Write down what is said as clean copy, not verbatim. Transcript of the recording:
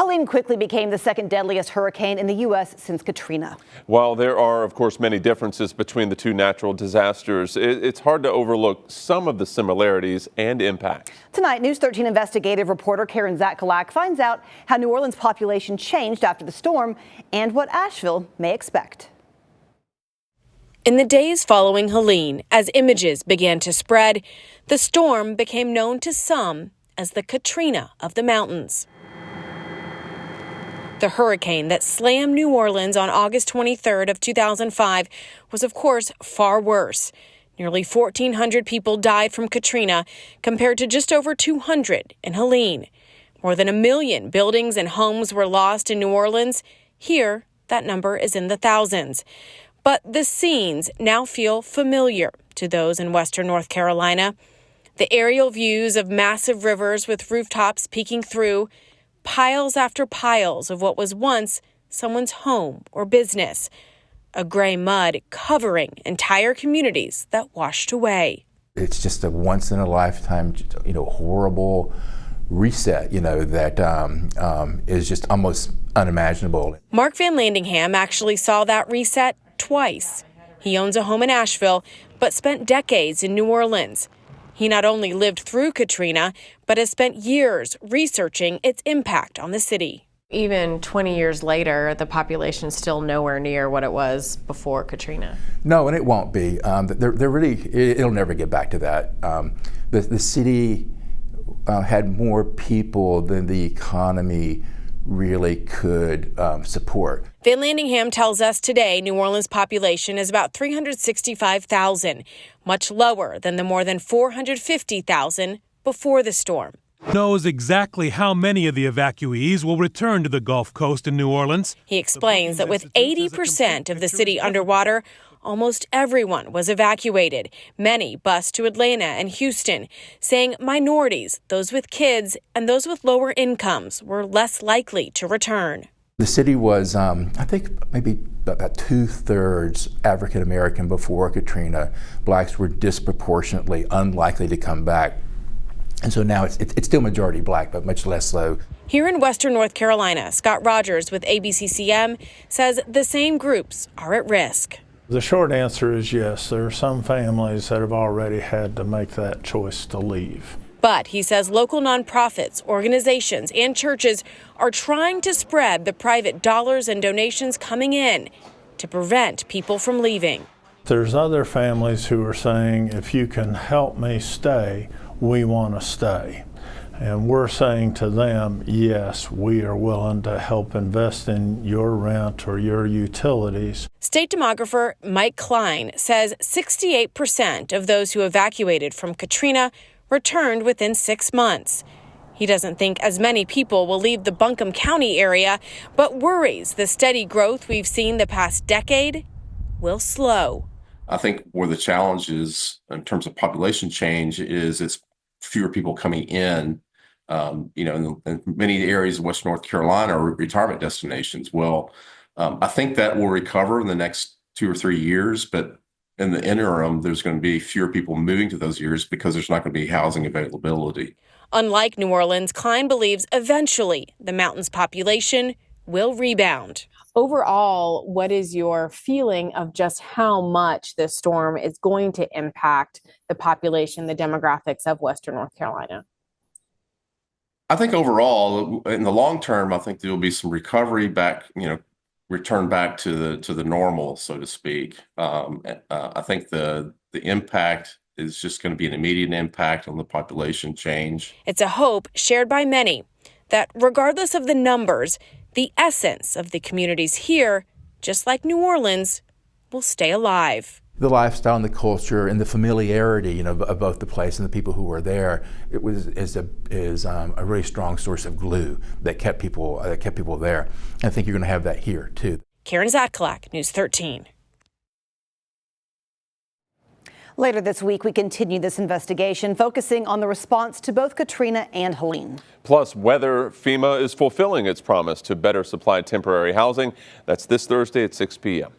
Helene quickly became the second deadliest hurricane in the U.S. since Katrina. While there are, of course, many differences between the two natural disasters, it's hard to overlook some of the similarities and impact. Tonight, News 13 investigative reporter Karen Zakalak finds out how New Orleans' population changed after the storm and what Asheville may expect. In the days following Helene, as images began to spread, the storm became known to some as the Katrina of the mountains. The hurricane that slammed New Orleans on August 23rd of 2005 was, of course, far worse. Nearly 1,400 people died from Katrina compared to just over 200 in Helene. More than 1 million buildings and homes were lost in New Orleans. Here, that number is in the thousands. But the scenes now feel familiar to those in western North Carolina. The aerial views of massive rivers with rooftops peeking through, piles after piles of what was once someone's home or business. A gray mud covering entire communities that washed away. It's just a once-in-a-lifetime, horrible reset, that is just almost unimaginable. Mark Van Landingham actually saw that reset twice. He owns a home in Asheville, but spent decades in New Orleans. He not only lived through Katrina, but has spent years researching its impact on the city. Even 20 years later, the population's still nowhere near what it was before Katrina. No, and it won't be. It'll never get back to that. The city had more people than the economy really could support. Van Landingham tells us today New Orleans' population is about 365,000, much lower than the more than 450,000 before the storm. Knows exactly how many of the evacuees will return to the Gulf Coast in New Orleans. He explains that with 80% of the city underwater, almost everyone was evacuated. Many bused to Atlanta and Houston, saying minorities, those with kids, and those with lower incomes were less likely to return. The city was, I think, maybe about 2/3 African American before Katrina. Blacks were disproportionately unlikely to come back. And so now it's still majority black, but much less so. Here in western North Carolina, Scott Rogers with ABCCM says the same groups are at risk. The short answer is yes. There are some families that have already had to make that choice to leave. But he says local nonprofits, organizations, and churches are trying to spread the private dollars and donations coming in to prevent people from leaving. There's other families who are saying, if you can help me stay, we want to stay. And we're saying to them, yes, we are willing to help invest in your rent or your utilities. State demographer Mike Klein says 68% of those who evacuated from Katrina returned within 6 months. He doesn't think as many people will leave the Buncombe County area, but worries the steady growth we've seen the past decade will slow. I think where the challenge is in terms of population change is it's fewer people coming in. In many areas of West North Carolina are retirement destinations. Well, I think that will recover in the next 2 or 3 years, but in the interim, there's going to be fewer people moving to those areas because there's not going to be housing availability. Unlike New Orleans, Klein believes eventually the mountain's population will rebound. Overall, what is your feeling of just how much this storm is going to impact the population, the demographics of Western North Carolina? I think overall, in the long term, I think there will be some recovery back, return back to the normal, so to speak. I think the impact is just going to be an immediate impact on the population change. It's a hope shared by many that regardless of the numbers, the essence of the communities here, just like New Orleans, will stay alive. The lifestyle and the culture and the familiarity, of both the place and the people who were there, is a really strong source of glue that kept people there. And I think you're going to have that here too. Karen Zakalak, News 13. Later this week, we continue this investigation, focusing on the response to both Katrina and Helene. Plus, whether FEMA is fulfilling its promise to better supply temporary housing. That's this Thursday at 6 p.m.